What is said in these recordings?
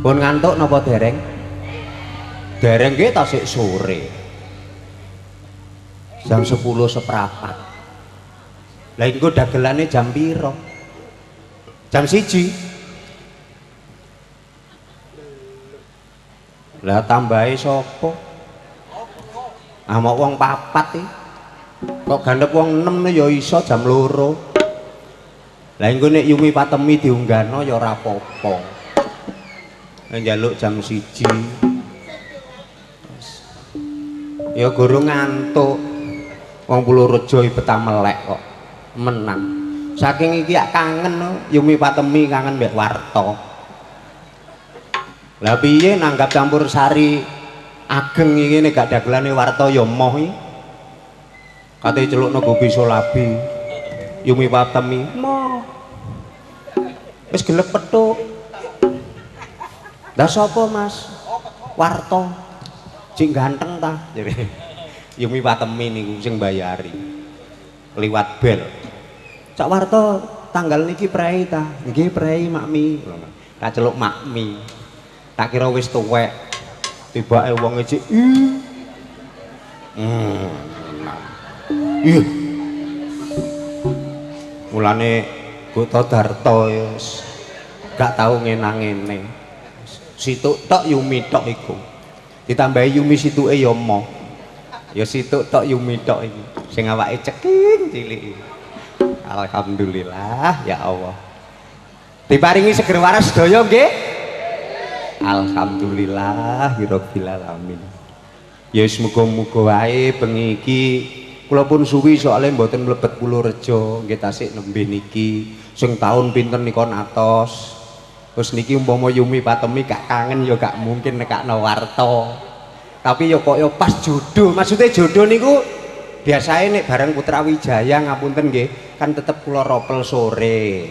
Pun ngantuk napa dereng? Dereng nggih tasik sore. Jam 10 seprapat. Lah iku dagelane jam piro? Jam 1. Lah tambahi sapa? Ah mok wong 4 iki. Kok gandep wong 6 ya iso jam 2. Lah engko nek Yumi Patemi diunggahno ya ora apa-apa. Njaluk jam 1. Ya guru ngantuk. Wong Pulurejo betah melek kok. Menang. Saking iki ya kangen no. Yumi Patemi kangen mbek Warta. Lah piye nanggap campur sari ageng iki nek gak dagelane Warta ya moh iki. Kate celukno Gobi Solabi. Yumi Patemi moh. Wis gelek petuk. Lah sapa Mas? Warta. Cik ganteng ta? Yumi Patemi niku sing bayari. Liwat bel. Cak Warta tanggal niki prei ta? Nggih prei Makmi. Tak celuk Makmi. Tak kira wis tuwek. Tibake wong cik. Iya. Mulane Gota Darto wis gak tau ngenang-ngene. Situk tok Yumi tok iku. Ditambahi Yumi situke ya moh. Ya situk tok Yumi tok iki. Sing awake ceking cilik. Alhamdulillah ya Allah. Diparingi seger waras sedaya nggih. Alhamdulillah rabbil alamin. Ya wis muga-muga wae bengi iki kula pun suwi soalnya mboten mlebet Pulurejo nggih tasik nembe niki. Sing taun pinten nika atos. Terus niki umpama Yumi Patemi gak kangen ya gak mungkin nekakno Warta. Tapi ya kok ya pas jodoh. Maksudnya jodoh niku biasanya nek bareng Putra Wijaya ngapunten nggih, kan tetep kula ropel sore.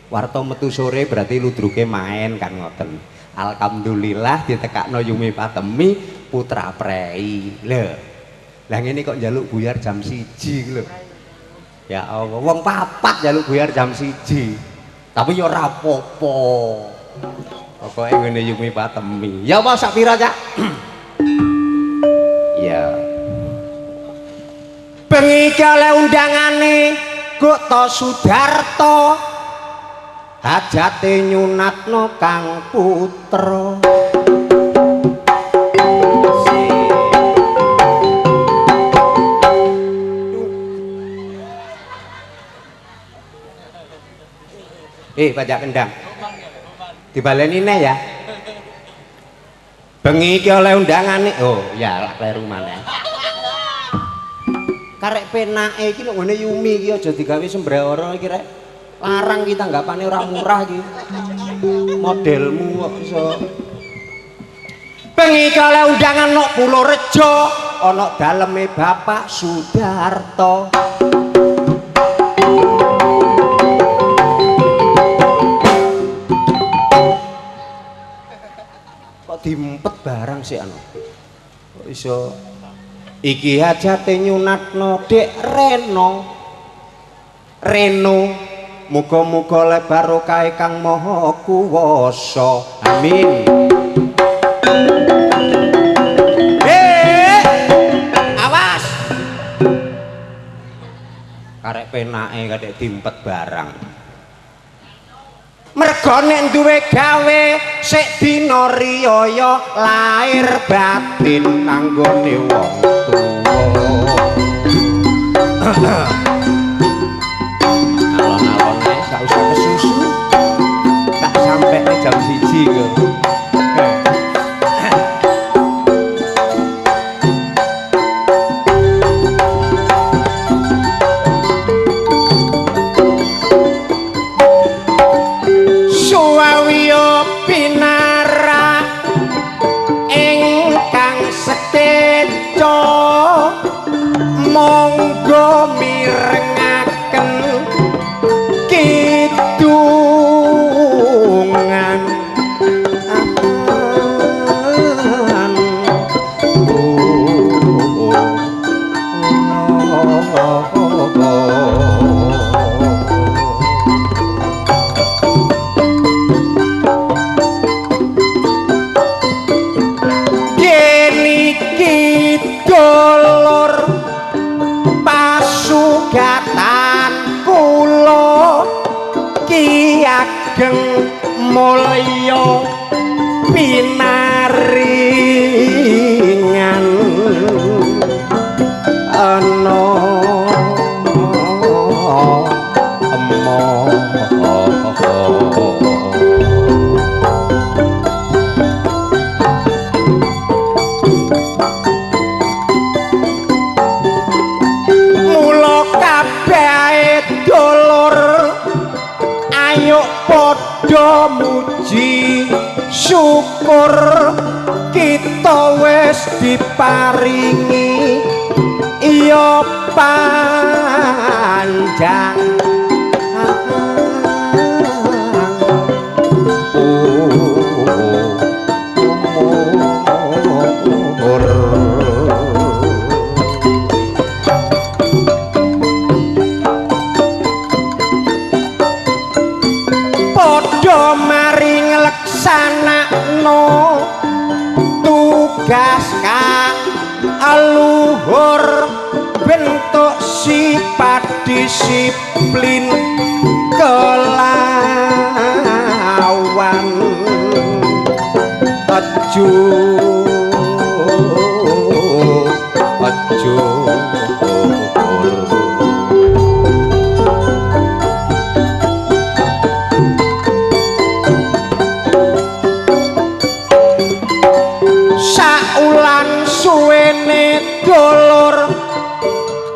Warta metu sore berarti ludruke main kan ngoten. Alhamdulillah ditekakno Yumi Patemi Putra Prei. Lho. Lah ngene kok njaluk buyar jam 1 lho. Ya Allah, wong 4 njaluk buyar jam 1. Tapi ya ora apa-apa. Pokoke ngene Yumi Patemi. Ya apa sak pira, Cak? Ya. Bengi iki oleh undangane Gota Sudarto. Hajate nyunatno Kang Putra. Pajak kendang dibaleni neh ya. Bengi iki oleh undangane. Oh ya lak kleru maneh. Karek penake iki lho ngene Yumi iki aja digawe sembrawara iki rek. Larang kita tanggapane ora murah iki. Modelmu kok iso. Bengi iki oleh undangan nok Pulurejo ana daleme Bapak Sudarto. Dimpet barang sih anu kok iso iki hajate nyunatno Dek Reno muga-muga le barokah Kang Maha Kuwasa amin. Awas karek penake kadek dimpet barang. Mergo nek duwe gawe sik dina riyaya lair batin nanggone wong tuwa. Alon-alone gak usah kesusu. Tak sampe jam 1 kok. mulya pinaringan ana mula kabeh dulur ayo padha muji syukur kita wis diparingi iya panjang padha maring laksanakno tugas kang luhur bentuk sifat disiplin kelawan ajo saulan suwene dulur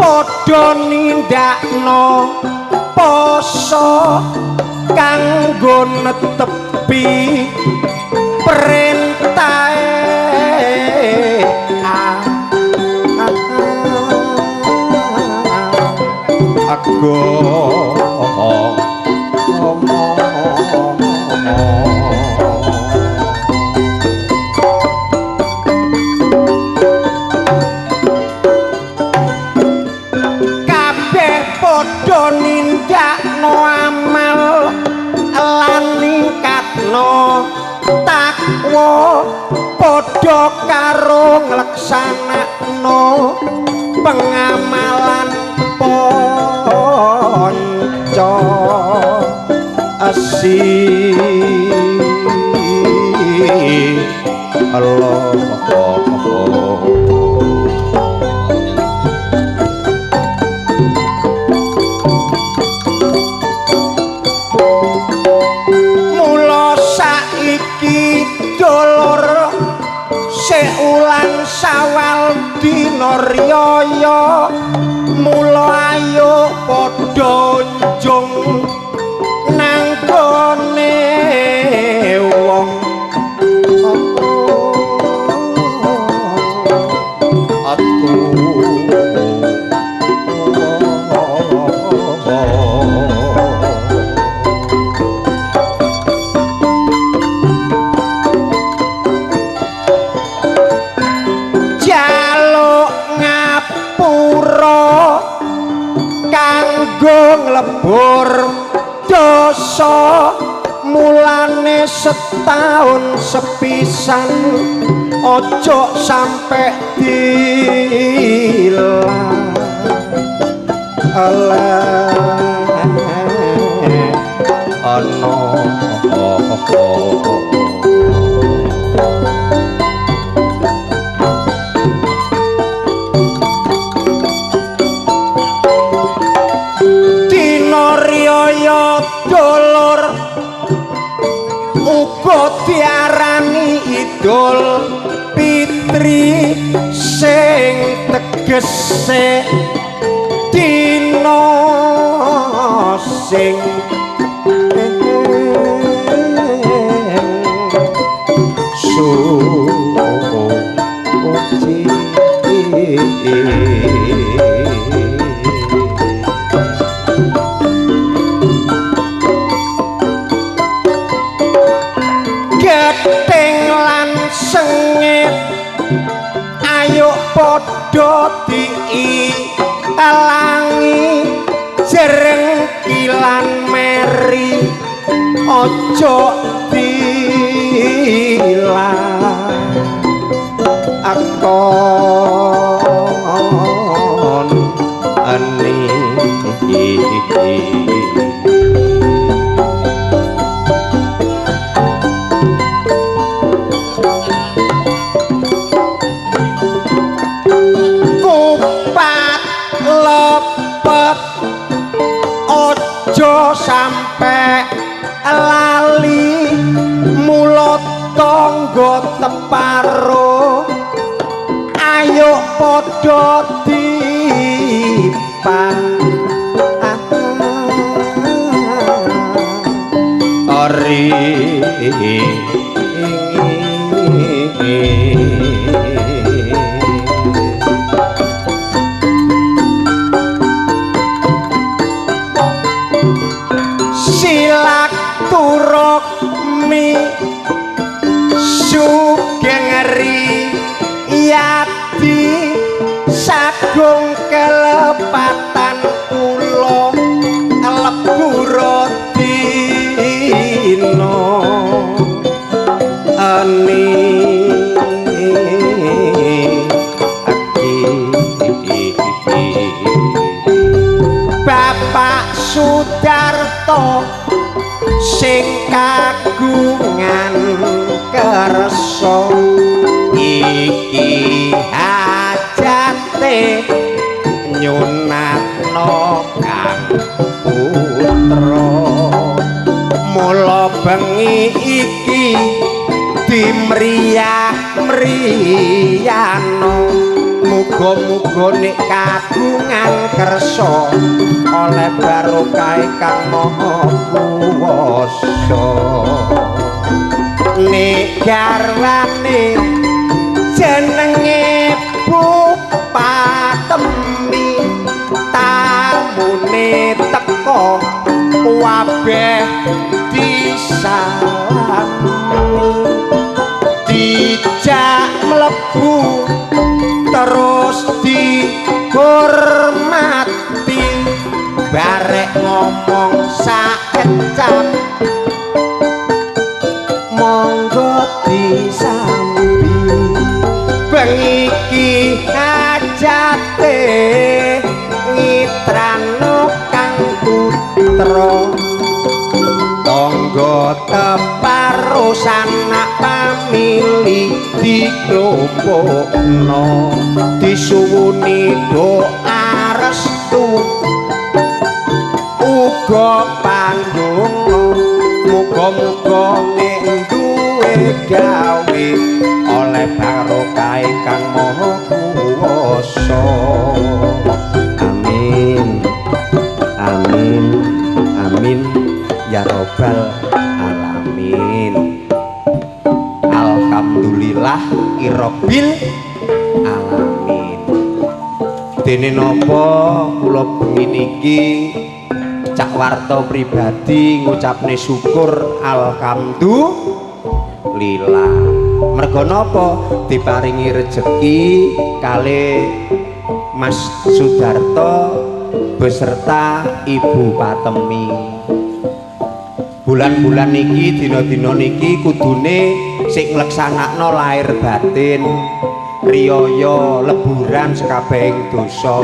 padha nindakno poso kanggo netepi perintahe kabeh padha nindakno amal lan ningkatno takwa padha karo ngleksanakno pengamalan ponco Allah mula saiki dulur seulan sawal dina riyaya mula ayo padha njung nang gone wong jaluk ngapura kanggo nglebur dosa mulane setahun sepisan ojo sampe dilang ana dina riyaya dulur uga diarani Idul Fitri sing tegese dina sing suci gething lan sengit ayo padha diilangi jerengkilan meri ojo dilang akon ani tangga teparo ayo padha dipang ori silak turuk mi sugeng ri yati sagung kelepatan kula lebur dina ani Bapak Sudarto sing kagungan kersa iki hajate nyunatno kang putra mula bengi iki dimriyah-mriyano muga-muga nek kagungan kersa oleh barokah kang maha kuwasa nek garwane jenenge Bupatemi tamune teko wabeh disalami dijak mlebu terus dihormati barek ngomong sakecap monggo disambi bengi iki hajate ngitrano kang putra tangga teparo sanak pamili diklompokno disuwuni doa restu uga pandonga muga-muga nek duwe gawe oleh barokah kang maha kuwasa amin amin amin ya robbal alamin alhamdulillah irabbil alamin dene napa kula bengi niki Cak Warto pribadi ngucapne syukur alhamdulillah merga napa diparingi rejeki kali Mas Sudarto beserta Ibu Patemi bulan-bulan niki dina-dina niki kudune sing ngleksanakno lahir batin riyaya leburan sekabehing dosa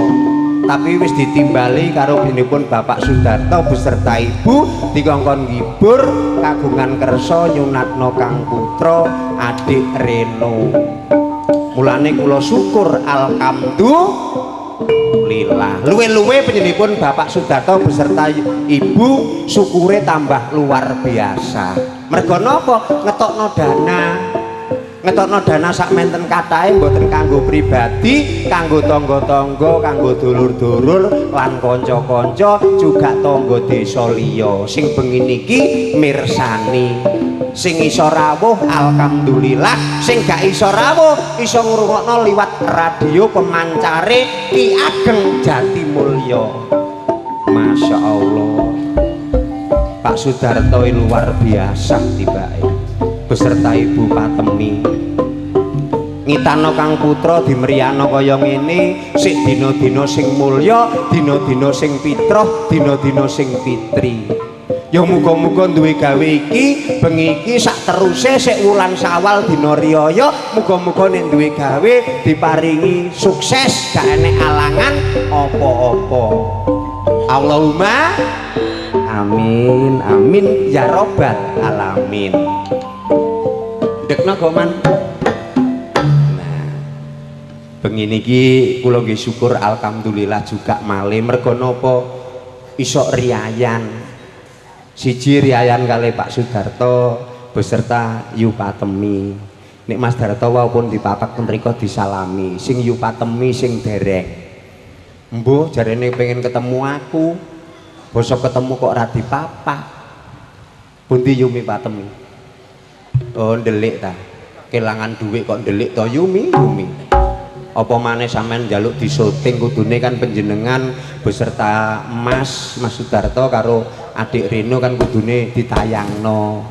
tapi wis ditimbali karo binipun Bapak Sudarto beserta Ibu dikongkon ngibur kagungan kersa nyunatno kang putra adik Reno mulane kula syukur alhamdulillah luwe-luwe penjenipun Bapak Sudarto beserta Ibu syukure tambah luar biasa merga napa ngetokno dana sak menten katahe mboten kanggo pribadi kanggo tangga-tangga kanggo dulur-dulur lan kanca-kanca juga tangga desa liya sing bengi niki mirsani sing iso rawuh alhamdulillah sing gak iso rawuh iso ngrungokno liwat radio pemancare Ki Ageng Jatimulya Masya Allah Pak Sudarto luar biasa tibake beserta Ibu Patemi ngitano kang putra dimriyano kaya ngene sik dina-dina sing mulya dina-dina sing pitrah dina-dina sing fitri ya muga-muga duwe gawe iki bengi iki sak teruse sik wulan Syawal dina riyaya muga-muga nek duwe gawe diparingi sukses gak enek alangan apa-apa Allahumma amin amin ya robbal alamin dekna kok man nah bengi niki kula nggih syukur alhamdulillah juga malih merga napa iso riayan siji riayan kali Pak Sudarto beserta Yu Patemi nek Mas Darto walaupun dipapak mriku disalami sing yu patemi sing dereng mbuh jarene pengen ketemu aku bosok ketemu kok ora dipapak pundi Yumi patemi oh ndelik ta kelangan duit kok ndelik to Yumi apa maneh sampean njaluk disyuting kudune kan panjenengan beserta Mas Sudarto karo adik Rino kan kudune ditayangno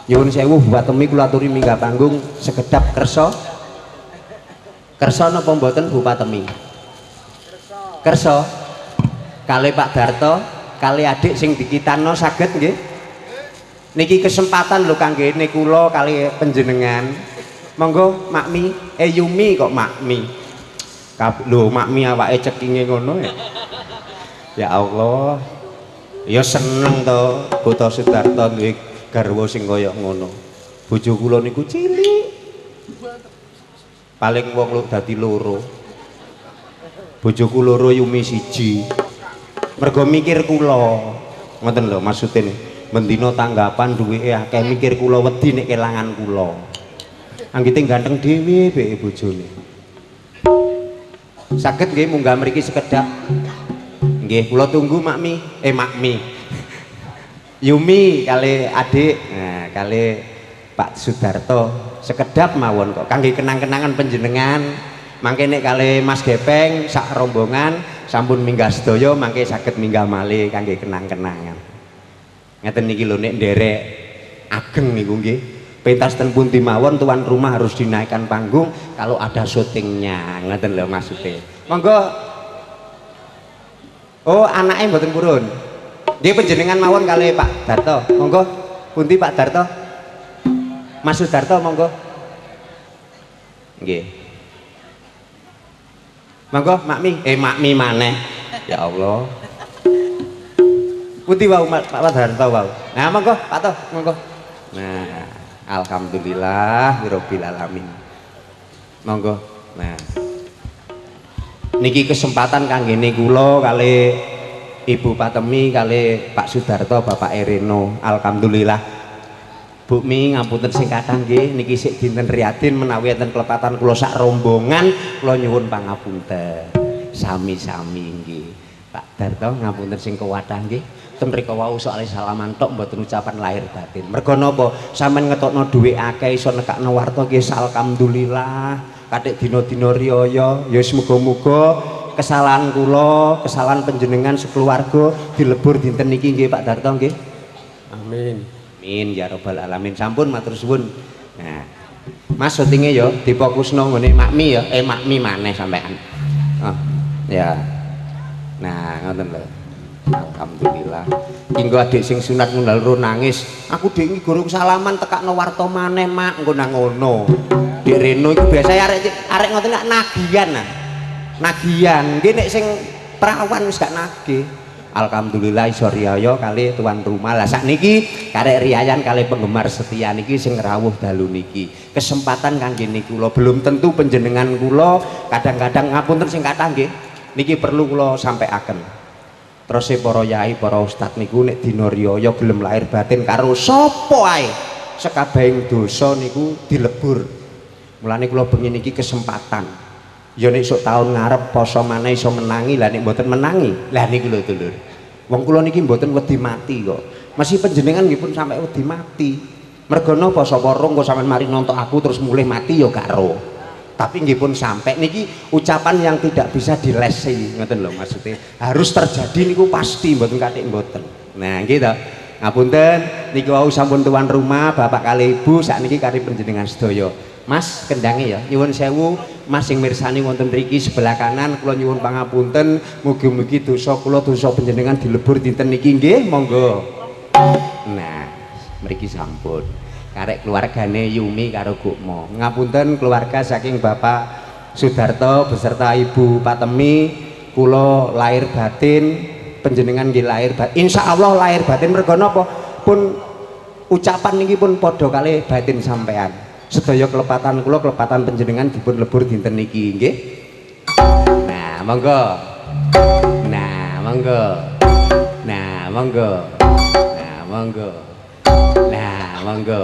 nyuwun sewu Bupatemi kula aturi minggah panggung sekedap kersa napa mboten Bupatemi kersa kali Pak Darto kali adik sing dikitanno saged nggih niki kesempatan lho kangge kula kali panjenengan monggo Makmi Yumi kok Makmi lho Makmi awake cekinge ngono ya Allah ya seneng to Buta Sudarto duwe garwa sing kaya ngono bojo kula niku cilik paling wong lu dadi loro bojoku loro Yumi siji mergo mikir kula ngoten lho maksudene mendina tanggapan duwike akeh mikir kula wedi nek kelangan kula anggite ganteng dhewe beke bojone saged nggih munggah mriki sekedap nggih kula tunggu Makmi Yumi kali adik nah kali Pak Sudarto sekedap mawon kok kangge kenang-kenangan panjenengan mangke nek kali Mas Gepeng sak rombongan sampun minggah sedaya mangke saged minggah malih kangge kenang-kenangan ngeten niki lho nek nderek ageng niku nggih pentas ten pundi mawon tuan rumah harus dinaikkan panggung kalau ada syutingnya ngeten lho maksudnya monggo oh anaknya mboten purun nggih panjenengan mawon kali Pak Darto monggo pundi Pak Darto Mas Sudarto monggo nggih monggo Makmi maneh ya Allah pundi wau Pak Darto wau nah monggo Pak Toh monggo nah alhamdulillah rabbil alamin monggo nah niki kesempatan kanggene kula kali Ibu Patemi kali Pak Sudarto Bapak Ereno alhamdulillah Bu Mi ngapunten sing kathah nggih niki sik dinten Riyadin menawi enten kelepatan kula sak rombongan kula nyuwun pangapunten sami-sami nggih Pak Darto ngapunten sing kewathah nggih ten mriko wau soal salaman tok mboten ucapan lahir batin mergo napa sampean ngetokno dhuwit akeh iso nekakno warta nggih alhamdulillah kathik dina-dina riyaya ya muga-muga kesalahan kula, kesalahan panjenengan sekeluarga dilebur dinten niki nggih Pak Darto nggih. Amin. Amin ya rabbal alamin. Sampun matur suwun. Nah, Mas syutinge ya difokusno ngene Makmi ya, Makmi maneh sampean. Oh, ya. Nah, ngoten lho. Alhamdulillah. Kinggo adik sing sunat ngundal ro nangis. Aku dik iki gurung salaman tekakno warta maneh, Mak. Engko nang ngono. Dik Reno iku biasa arek ngoten nek nagihan nah. Nagihan nggih nek sing perawan wis gak nagih alhamdulillah iso riyaya kali tuan rumah lah sakniki karek riyayan kali penggemar setia niki sing rawuh dalu niki kesempatan kangge niku kula belum tentu panjenengan kula kadang-kadang ngapunten sing kathah nggih niki perlu kula sampaiaken terus para yai para ustad niku nek dina riyaya gelem lahir batin karo sapa ae sekabehing dosa niku dilebur mulane kula bengi niki kesempatan ya nek sok tahun ngarep poso maneh iso menangi lah nek mboten menangi lah niku lho dulur wong kula niki mboten wedi mati kok masih panjenengan nggih pun sampai wedi mati mergo napa sapa rong kok sampean mari nonton aku terus mulih mati ya gak ro tapi nggih pun sampai niki ucapan yang tidak bisa dilesi ngoten lho maksudnya harus terjadi niku pasti mboten kathik mboten nah nggih to ngapunten niki wau sampun tuan rumah bapak kali ibu sakniki kari panjenengan sedaya Mas kendange ya nyuwun sewu Mas sing mirsani wonten mriki sebelah kanan kula nyuwun pangapunten mugi-mugi dosa kula dosa panjenengan dilebur dinten niki nggih monggo nah mriki sampun karek keluargane Yumi karo Gukmo ngapunten keluarga saking Bapak Sudarto beserta Ibu Patemi kula lahir batin panjenengan nggih lahir batin insyaallah lahir batin mergo napa pun ucapan niki pun padha kalih batin sampean sedaya kelepatan kula kelepatan panjenengan dipun lebur dinten niki nggih. Nah, monggo. Nah, monggo. Nah, monggo. Nah, monggo. Nah, monggo.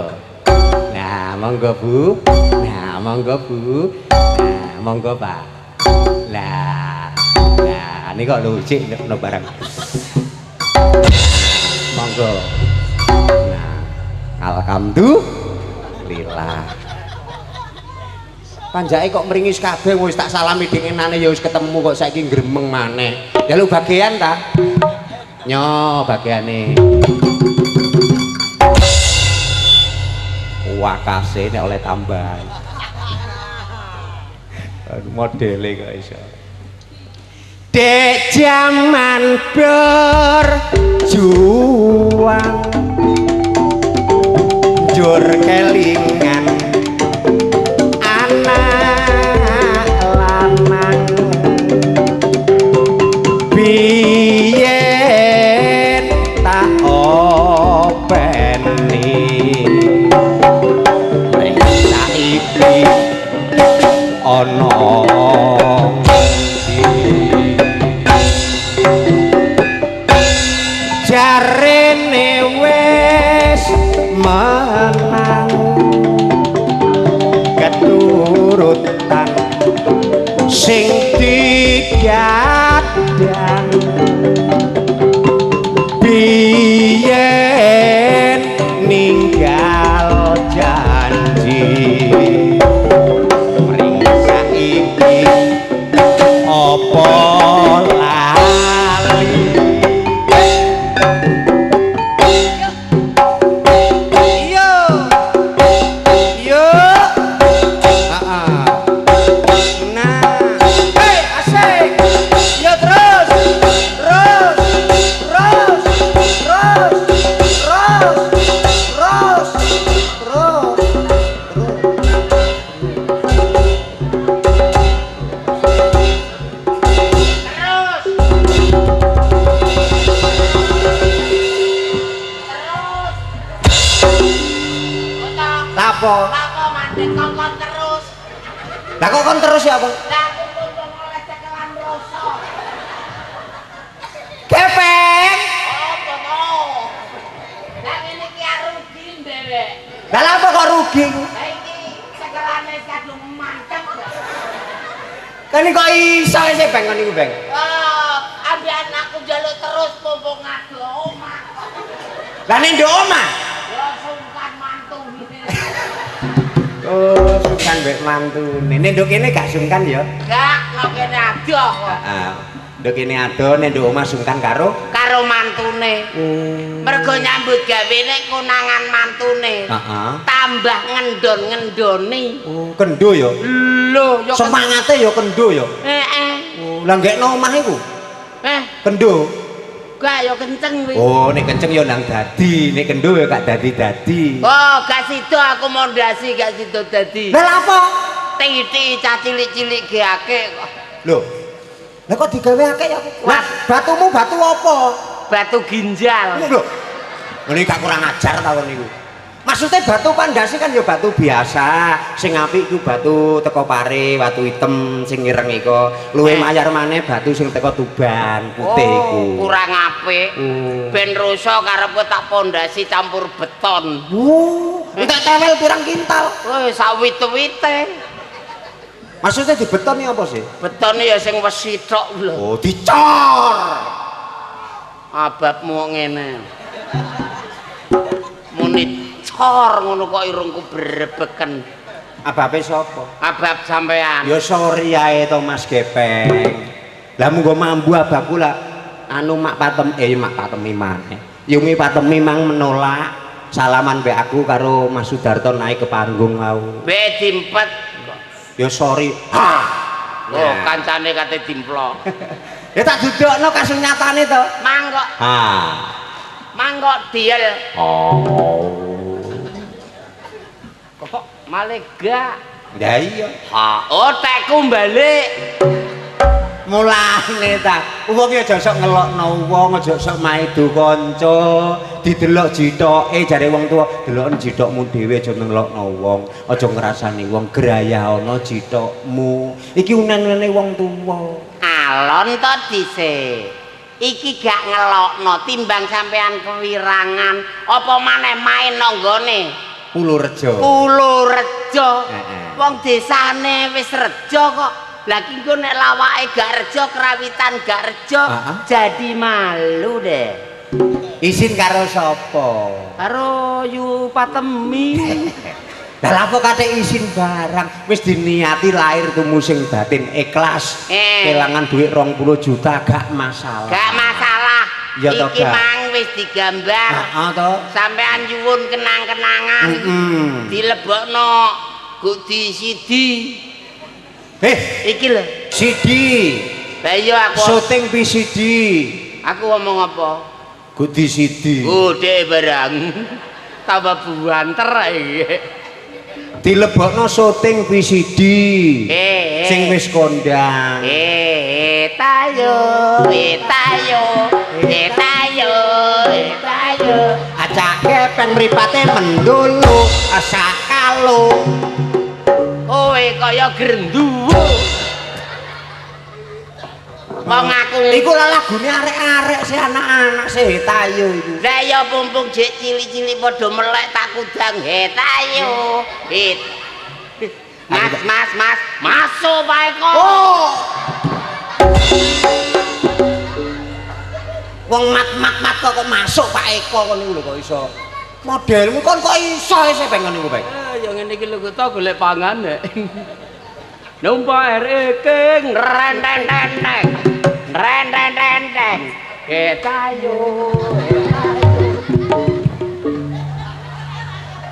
Nah, monggo Bu. Nah, Nah, monggo Bu. Nah, monggo Pak. Lah. Nah, ini kok lho cik no barang. Monggo. Nah, alhamdulillah. Panjake kok mringis kabeh wis tak salami dingenane ya wis ketemu kok saiki gremeng maneh. Ya lu bagian ta? Nyo bagiane. Wakase nek oleh tambah. Modele kok iso. Dek jaman berjuang njur kelingan anak lanang biyen tak openi saiki ana jarene wis menang keturutan sing digadang biyen ninggal janji mring saiki apa Lah kok kon terus ya, Bang? Lah aku mumpung oleh cekelan rasa. Kepeng. Apa to? Lah ngene iki rugi ndewek. Lah apa kok rugi? Lah iki cekelane kadung mantep. Kan kok iso sih Bang kon niku, Bang? Oh, ambekan aku njaluk terus mumpung ngado omah. Lah ning ndok omah? Ya sungkan mantu iki. Oh, sungkan mbek mantune. Nek nduk kene gak sungkan ya? Gak, nek kene adoh kok. Heeh. Nduk kene adoh, nek nduk omah sungkan karo mantune. Mergo nyambut gawene konangan mantune. Heeh. Tambah ngendon-ngendoni. Oh, kendo ya? Lho, yo semangate ya kendo ya? Heeh. Oh, lah gekno omah iku? Kendo. Gak yo kenceng kuwi. Oh, nek kenceng ya nang dadi, nek kendo ya gak dadi-dadi. Oh, gak sido aku mondasi gak sido dadi. Lah apa? Titik cah cilik-cilik ge akeh kok. Lho. Lah kok digawe akeh ya? Lah, batumu batu apa? Batu ginjal. Lho. Ngene gak kurang ajar ta kon niku. Maksudnya batu pandasi kan ya batu biasa. Sing apik iku batu teko Pare, batu hitam sing ireng iku. Luwe mayar maneh batu sing teko Tuban, putih iku. Oh, kurang apik. Ben rusa karepku tak pondasi campur beton. Entek tewel pirang kintal? Woi, sawit-wite. Maksudnya di beton ini apa sih? Beton ya sing wesi tok lho. Oh, dicor. Ababmu ngene. Muni cor ngono kok irungku brebeken. Ababe sapa? Abab sampean. Ya sorry ae to Mas Gepeng. Lah munggo mambu ababku lah anu mak patem mak patemi maneh. Yumi patemi mang menolak salaman mbek aku karo Mas Sudarto naik ke panggung mau. Mbek dimpet. Ya sorry. Ha. Oh, kancane kate dimplok. Ya tak dudukno kasus nyatane to. Mangkok. Ha. Mangkok diel. Oh. Kok malah gak. Ya iya. Ha, oh tekku balik. Mulane ta, wong iki aja sok ngelokno wong, aja sok maido kanca, didelok jithoke jare wong tuwa, deloken jithokmu dhewe aja ngelokno wong, aja ngrasani wong graya ana jithokmu. Iki unen-unene wong tuwa. Alon to dhisik. Iki gak ngelokno timbang sampean kewirangan, apa maneh main nang nggone. Pulurejo. Pulurejo. Heeh. Wong desane wis rejo kok. Lah ki engko nek lawake gak rejo, krawitan gak rejo, jadi malu deh. Isin karo sapa? Karo Yu Patemi. Lah apa kate isin barang wis diniati lahir tumu sing batin ikhlas. Kelangan duit 20 juta gak masalah. Gak masalah. Ya toh, iki Kak. mang wis digambar. Heeh to. Sampean nyuwun kenang-kenangan. Dilebokno Gudi Sidi. Iki lho. Sidi. Lah iya aku. Syuting VCD. Aku ngomong apa? Gudi Sidi. Gede barang. Tambah buanter iki. Dilebokno syuting VCD. Sing wis kondang. Tayo, tayo, tayo, tayo. Acake pen mripate mendulu asakalo. Kowe kaya grenduwo. Wong aku Iku lah lagune arek-arek sih anak-anak sih tayo iku. Lah ya mumpung jek cilik-cilik padha melek tak kudang tayo. Mas, masuk Pak Eko. Oh. Wong mat kok masuk Pak Eko kon niku lho kok iso. Modelmu kon kok iso sih pengen niku, Pak. Ya ngene iki lho kok golek pangan nek. Numpak king renteng-renteng. Renteng-renteng. Tayo.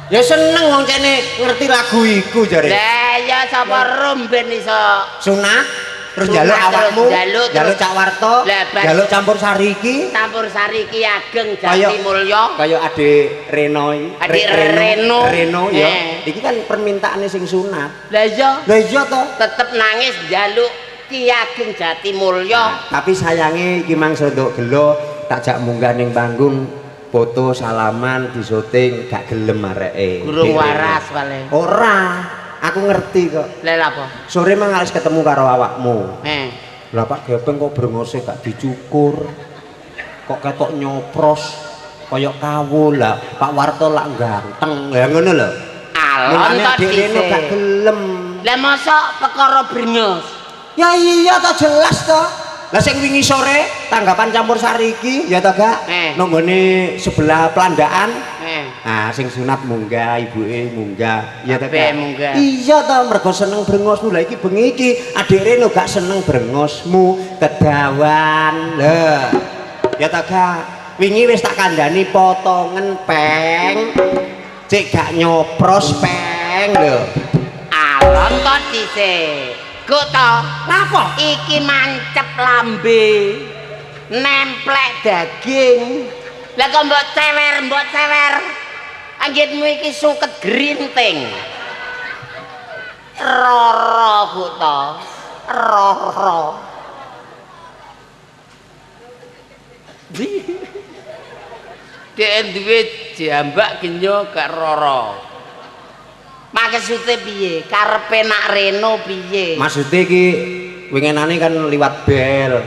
Ya seneng wong kene ngerti lagu iku jare. Lah ya sapa rum ben iso Sunat terus njaluk awakmu, njaluk Cak Warto, njaluk campur sari iki. Campur sari ki ageng Jati Mulya. Kaya Adik Reno iki. Adik Reno. Reno ya. Iki kan permintaane sing sunat. Lah iya. Lah iya to. Tetep nangis njaluk Ki Ageng Jati Mulya. Tapi sayange iki mang sondok gelo tak jak munggah ning panggung foto salaman di syuting gak gelem areke. Gurung waras paling. Ora, aku ngerti kok. Lah apa? Sore mang harus ketemu karo awakmu. Lah Pak Gepeng kok brengose gak dicukur. Kok ketok nyopros kaya kawul lah. Pak Warto lak ganteng. Ya ngono lho. Alon to dhewe gak gelem. Lah mosok perkara brengos. Ya iya to jelas to. Lah sing wingi sore tanggapan campur sari iki ya to gak nonggone sebelah pelandaan. Nah sing sunat munggah ibuke munggah ya to gak. Iya to mergo seneng brengosmu. Lah iki bengi iki Adik Reno gak seneng brengosmu kedawan. Lah ya to gak. Wingi wis tak kandhani potongen peng. Cek gak nyopros peng lho. Alon to dhisik. Kok to? Napa? Iki mancep lambe. Nemplek daging. Lah kok mbok cewer. Anggitmu iki suket grinting. Roro kok to. Roro. Dek duwe jambak genyo gak roro. Maksude piye? Karepe nak Reno piye? Maksude iki winginane kan liwat bel.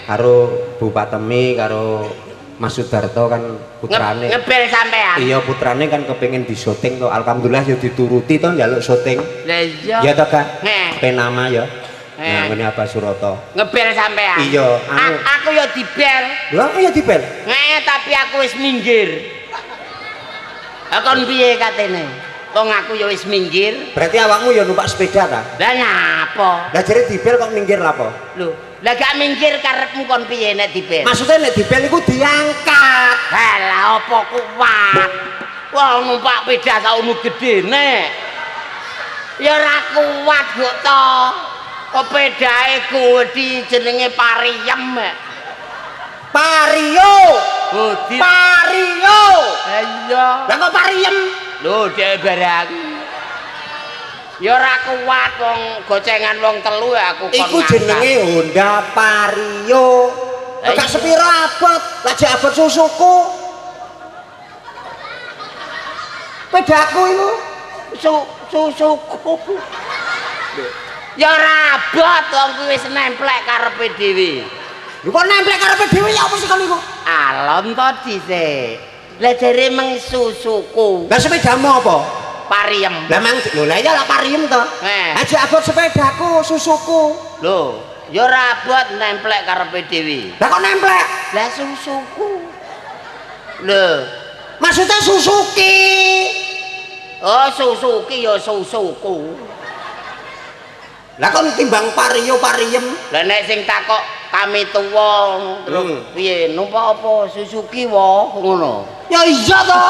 Karo Bu Patemi karo Mas Sudarto kan putrane. Ngebel sampean. Iya putrane kan kepengin disyuting to. Alhamdulillah ya dituruti to njaluk syuting. Lah iya. Ya to Kak. Penama ya. Nah ngene apa Suroto. Ngebel sampean. Iya, aku ya dibel. Lha aku ya dibel. Tapi aku wis minggir. Kon piye katene? Wong aku ya wis minggir. Berarti awakmu ya numpak sepeda ta? Lah nyapa? Lah jare dibel kok minggir lha apa? Lho, lah gak minggir karepmu kon piye nek dibel? Maksudnya nek dibel iku diangkat. Lah apa kuat? Wong numpak sepeda saunu gedene. Ya ora kuat kok to. Sepedae kuwi jenenge Pariem. Pario. Oh, Pario. Iya. Lah kok Pariem? Lho dhek barang. Ya ora kuat wong gocengan wong telu ya aku kon. Iku jenenge Honda Vario. Gak sepiro abot, lagi abot susuku. Pedaku iku susuku. Ya ora abot wong kuwi wis nemplek karepe dhewe. Lho kok nemplek karepe dhewe ya apa sih kon iku? Alon to dhisik. Lah jare meng susuku. Lah sepedamu apa? Pariem. Lah mang lho lah ya lah pariem to. Aja abot sepedaku, susuku. Lho, ya ora abot nemplek karepe dhewe. Lah kok nemplek? Lah susuku. Lho, maksudnya Suzuki. oh Suzuki ya susuku. Lah kon timbang Vario pariem. Lah nek sing takok kami tuwa terus piye numpak apa Suzuki wae ngono. Ya iya to.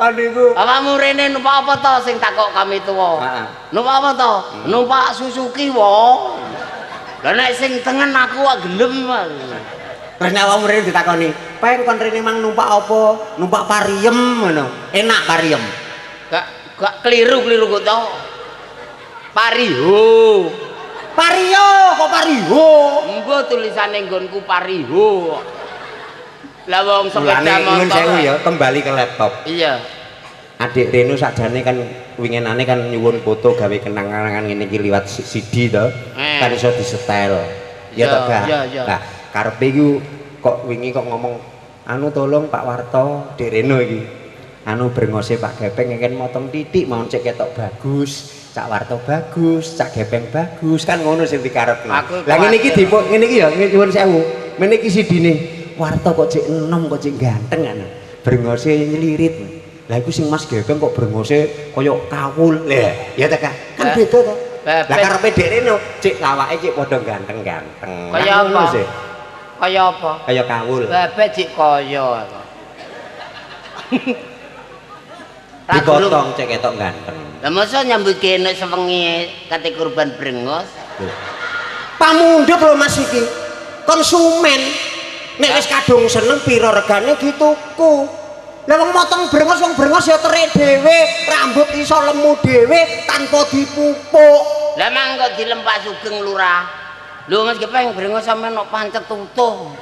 Adikku. Awakmu rene numpak apa to sing takok kami tuwa? Heeh. Numpak apa to? Numpak Suzuki wae. Lah nek sing tengen aku kok gelem. Terus nek awakmu rene ditakoni, "Peng kon rene mang numpak apa? Numpak pariem ngono. Enak pariem." Gak keliru kok to. Pariho. Pario kok pariho? Engko tulisane nggonku pariho. Lah wong sepeda Nyuwun motor. sewu ya, kembali ke laptop. Iya. Adik Reno sakjane kan winginane kan nyuwun foto gawe kenangan ngene iki liwat CD to. Kan iso disetel. Ya toh, Kak. Iya. Nah, karepe iku kok wingi kok ngomong, "Anu tolong Pak Warto, Dik Reno iki. Anu brengose Pak Gepeng ngeken motong titik mau cek ketok bagus." Cak Warto bagus, Cak Gepeng bagus, kan ngono sing dikarepno. Lah ngene iki dipuk ngene iki ya nyuwun sewu. Ngene iki sidine. Warto kok cek enom kok cek ganteng kan. Brengose nyelirit. Lah iku sing Mas Gepeng kok brengose kaya kawul. Lah, ya ta Kak? Kan beda to. Lah karepe Dek Reno cek awake cek padha ganteng-ganteng. Kaya apa? Kaya apa? Kaya kawul. Bebek cek kaya. Dipotong cek ketok ganteng. Lah masa nyambut kene sewengi kate kurban brengos? Pamundhut lho Mas iki. Konsumen. Nek wis kadung seneng pira regane dituku. Lah wong motong brengos ya terik dhewe, rambut iso lemu dhewe tanpa dipupuk. Lah mangko dilempak Sugeng Lurah. Lho Mas Gepeng brengos sampean kok pancet utuh.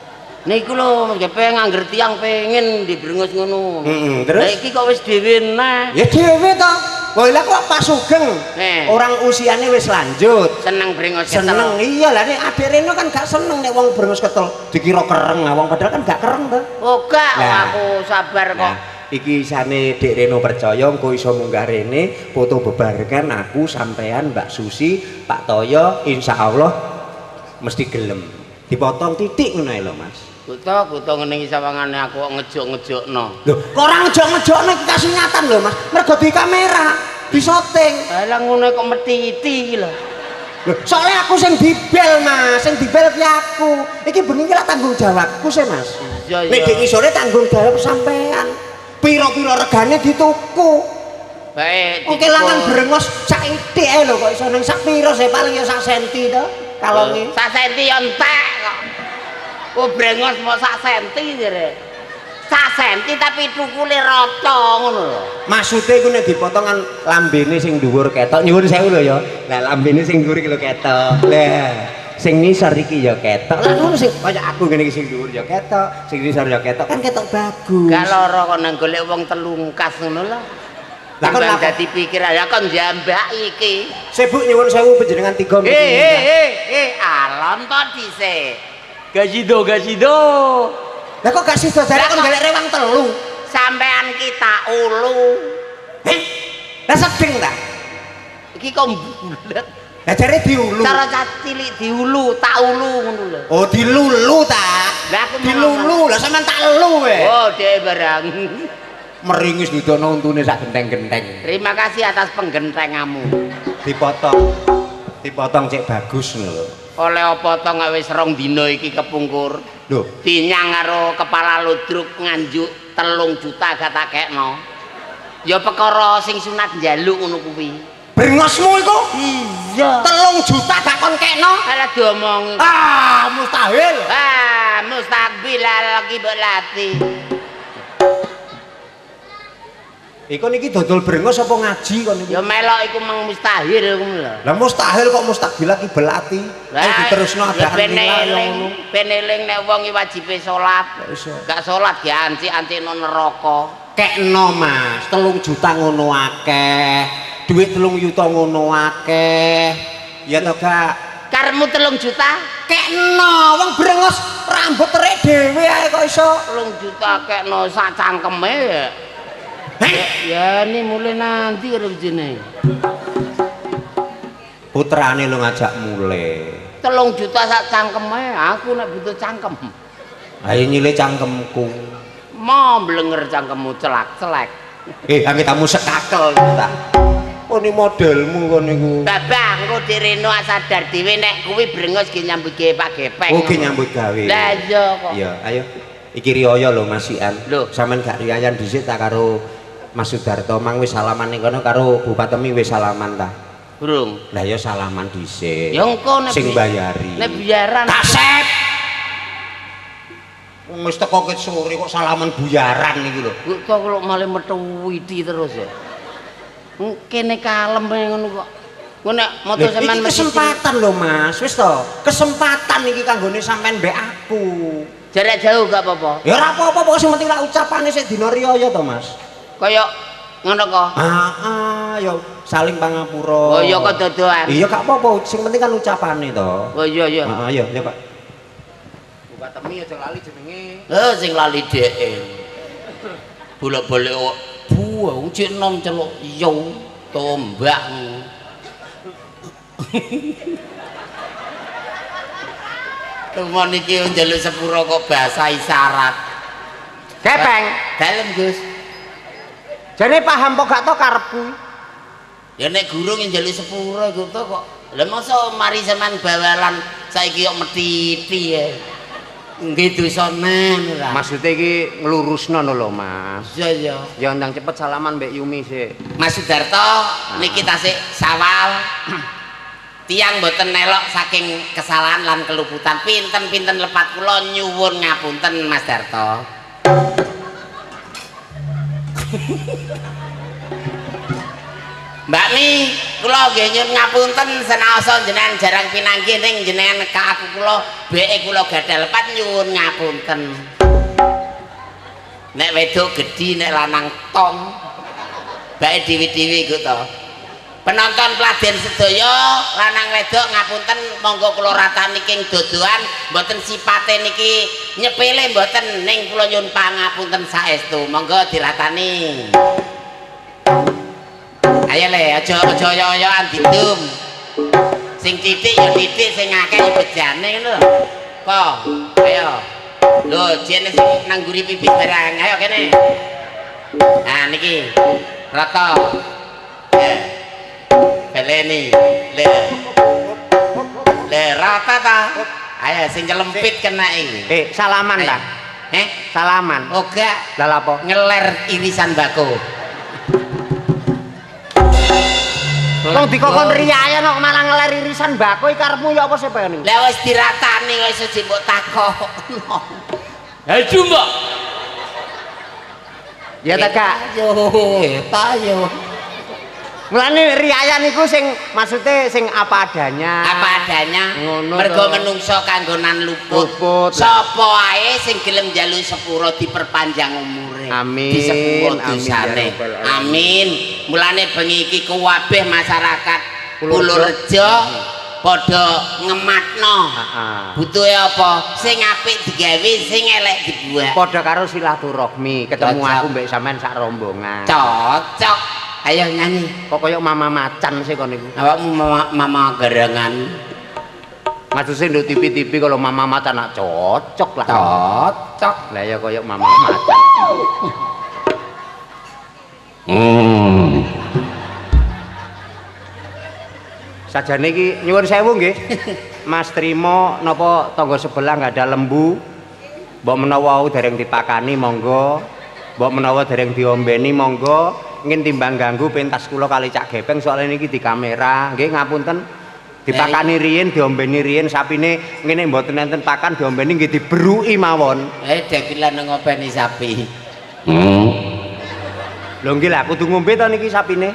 Niku lho Mas Gepeng angger tiyang pengen di brengos ngono. Terus? Lah iki kok wis dhewe nah. Ya dhewe to. Wah lha kok Pak Sugeng. Orang usiane wis lanjut. Seneng brengos ketel. Seneng iya lah nek Adik Reno kan gak seneng nek wong brengos ketel dikira kereng, wong padahal kan gak kereng to. Oh gak, aku sabar kok. Iki isane Dek Reno percaya engko iso munggah rene foto bebarengan aku sampean Mbak Susi, Pak Toyo insyaallah mesti gelem. Dipotong titik ngono lho Mas. Buta ngene iki sawangane aku kok ngejuk-ngejukno. Lho, kok ora ngejuk-ngejukno iki kasingatan lho Mas. Mergo di kamera, di syuting. Lah ngono kok metiti iki lho. Lho, soalnya aku sing dibel Mas, sing dibel ki aku. Iki bengi lah tanggung jawabku sih Mas. Iya. Nek di ngisore tanggung jawab sampean. Piro-piro regane dituku. Baik. Oke langan brengos sak ithik ae lho kok iso nang sak piro sih paling ya sak senti to. Kalonge. Sak senti yo entek kok. Oh brengos mau sak senti jare. Sak senti tapi tukule rata ngono lho. Maksude iku nek dipotong kan lambene sing dhuwur ketok. Nyuwun sewu lho ya. Lah lambene sing dhuwur iki lho ketok. Lah sing ngisor iki ya ketok. Lah ngono sing kaya aku ngene iki sing dhuwur ya ketok, sing ngisor ya ketok kan ketok bagus. Gak lara kok nang golek wong telungkas ngono lho. Lah kon dadi pikiran ya kon jambak iki. Sibuk nyuwun sewu panjenengan 3 menit. Alon to dhisik. Gajido. Lah kok gak sida jare kon golek rewang telu. Sampean kita ulu. Lah sedeng ta? Iki kok bulet. Lah jare diulu. Cara cilik diulu, tak ulu ngono lho. Oh dilulu ta? Lah aku dilulu. Lah sampean tak elu wae. Oh, dhek barang. Meringis didono untune sak genteng-genteng. Terima kasih atas penggentengamu. Dipotong cek bagus lho. Oleh apa to gak wis 2 dina iki kepungkur. Lho, Dinyang karo kepala ludruk nganjuk 3 juta gak tak kekno. Ya perkara sing sunat njaluk ngono kuwi. Brengosmu iku? Iya. 3 juta gak kon kekno? Ala diomongi. Mustahil. Mustaqbil lagi belati. Iku niki dodol brengos apa ngaji kon iki? Ya melok iku mang mustahil ngono lho. Lah mustahil kok mustaqbil lagi belati. Ayo diterusno ada ben eling nek wong iki wajibe salat. Gak salat ya anci-ancino neraka. Kekno Mas, 3 juta ngono akeh. Duit 3 juta ngono akeh. Ya toh Kak. Karepmu 3 juta? Kekno wong brengos rambut terik dhewe ae kok iso 3 juta kekno sak cangkeme ya. Ya ini mulai nanti rezine. putrane lo ngajak mulai 3 juta sak cangkeme, aku nek butuh cangkem. ayo nyile cangkemku Mau blenger cangkemmu celak-celek. angge tamu sekakel ta oh ini modelmu kon niku Babah engko direno sadar dhewe nek kuwi brengos ge nyambut gawe Pak Gepeng. oke nyambut gawe Lah iya kok. iya ayo iki riyo lho Mas Ian Lho. sampean gak riayan dhisik ta karo Mas Sudarto mang wis salaman ning kono karo Bupatemi wis salaman ta Burung. lah ya salaman dhisik Ya engko nek sing bayari nek biaran kasep wis teko ket sore kok salaman buyaran iki lho kok kalau malah metu widi terus ya. Kene kalem ngono kok. Ngono nek moto sampean kesempatan lho Mas wis to kesempatan iki kanggone sampean mbek aku jarak jauh gak apa-apa. ya ora apa-apa pokoke sing penting lak ucapane sik dina riyaya to Mas Kaya ngono kok. ya saling pangapura Oh iya kok dodoan. iya gak apa-apa sing penting kan ucapane to Oh iya iya. heeh ya Pak Bupatemi aja lali jenenge Sing lali dhek. Bolak-balik kok buah cek nom celuk yo tombak. Temen iki njaluk sepuro kok bahasa isyarat. Gepeng Dalem Gus. jane paham kok gak to karepku Ya nek guru njaluk sepuro iku to kok. Lah masa mari sampean bawalan saiki kok metiti ya. Nggih dosane ora. maksudnya iki nglurusno lho Mas Iya iya. ya ndang cepet salaman mbek Yumi sik Mas Sudarto niki tasik sawal. Tiang mboten nelok saking kesalahan lan keluputan pinten-pinten lepat kula nyuwun ngapunten Mas Darto. Mbak Mi, kula nggih nyuwun ngapunten senaosa jenengan jarang pinanggih ning jenengan ka aku kula beke kula gadah lepat nyuwun ngapunten. Nek wedok gedhi nek lanang tong. Bae dewi-dewi iku to. Penonton Peladen sedaya lanang wedok ngapunten monggo kula ratani king dodoan mboten sipate niki nyepele mboten ning kula nyuwun pangapunten saestu monggo diratani. Ayo le aja oyo-oyoan didum. Sing titik ya titik sing akeh ya bejane ngono lho. Po, ayo. Lho jene sing nangguri pipis barang ayo kene. Nah niki rata. Beleni le rata ta ayo sing kelempit kena iki salaman ta salaman oh gak lha apa ngeler irisan bako kok dikokon riyayan kok malah ngeler irisan bako iki karepmu ya apa sih pengen lah wis diratani kok iso mbok takokno ha jumbo ya ta Kak yo mulane riyayan iku sing maksudnya sing apa adanya mergo menungso kanggonan luput sapa ae sing gelem njaluk sepuro diperpanjang umure disepuro dosane amin mulane bengi iki kuwabeh masyarakat Purworejo padha ngematno butuhe apa sing apik digawe sing elek dibuat padha karo silaturahmi ketemu aku mbek sampean sak rombongan cocok ayo nyanyi kok koyo mama macan sih kon niku awakmu mama garangan maksudnya nduk TV-TV kalau mama macan nak cocok lah cocok lah ya koyo mama macan sajane iki nyuwun sewu nggih Mas Trimo napa tangga sebelah nggak ada lembu mbok menawa dereng dipakani monggo mbok menawa dereng diombeni monggo ingin timbang ganggu pentas kula kali Cak Gepeng soalnya niki di kamera nggih ngapunten dipakani riyin diombeni riyin sapine ngene mboten enten pakan diombeni nggih diberuki mawon dekilan ngopeni sapi lho nggih lah kudu ngombe to niki sapine